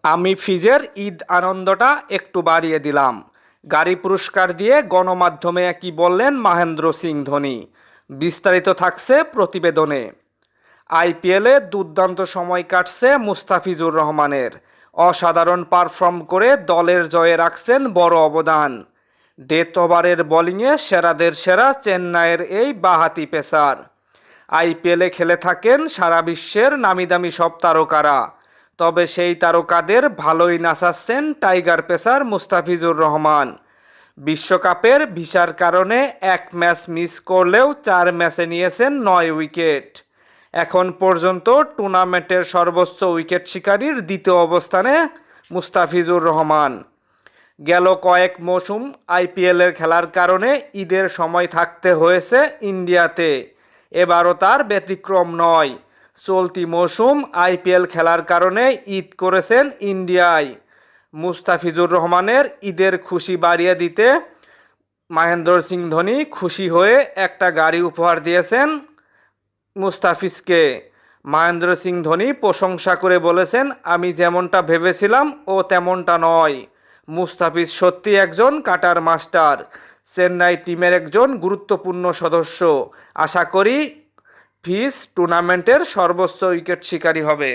আমি ফিজের ঈদ আনন্দটা একটু বাড়িয়ে দিলাম। গাড়ি পুরস্কার দিয়ে গণমাধ্যমে কি বললেন মহেন্দ্র সিং ধোনি? বিস্তারিত থাকছে প্রতিবেদনে। আইপিএলে দুর্দান্ত সময় কাটছে মুস্তাফিজুর রহমানের। অসাধারণ পারফর্ম করে দলের জয়ে রাখছেন বড় অবদান। ডেথ ওভারের বোলিংয়ে সেরাদের সেরা চেন্নাইয়ের এই বাঁহাতি পেসার। আইপিএলে খেলে থাকেন সারা বিশ্বের নামিদামি সব তারকারা, তবে সেই তারকাদের ভালোই নাচাচ্ছেন টাইগার পেসার মুস্তাফিজুর রহমান। বিশ্বকাপের ভিসার কারণে এক ম্যাচ মিস করলেও 4 ম্যাচে নিয়েছেন 9 উইকেট। এখন পর্যন্ত টুর্নামেন্টের সর্বোচ্চ উইকেট শিকারীর দ্বিতীয় অবস্থানে মুস্তাফিজুর রহমান। গেল কয়েক মৌসুম আইপিএলের খেলার কারণে ঈদের সময় থাকতে হয়েছে ইন্ডিয়াতে। এবারও তার ব্যতিক্রম নয়। চলতি মৌসুম আইপিএল খেলার কারণে ঈদ করেছেন ইন্ডিয়ায়। মুস্তাফিজুর রহমানের ঈদের খুশি বাড়িয়ে দিতে মহেন্দ্র সিং ধোনি খুশি হয়ে একটা গাড়ি উপহার দিয়েছেন মুস্তাফিজকে। মহেন্দ্র সিং ধোনি প্রশংসা করে বলেছেন, আমি যেমনটা ভেবেছিলাম ও তেমনটা নয়। মুস্তাফিজ সত্যি একজন কাটার মাস্টার, চেন্নাই টিমের একজন গুরুত্বপূর্ণ সদস্য। আশা করি ফিজ টুর্নামেন্টের সর্বোচ্চ উইকেট শিকারী হবে।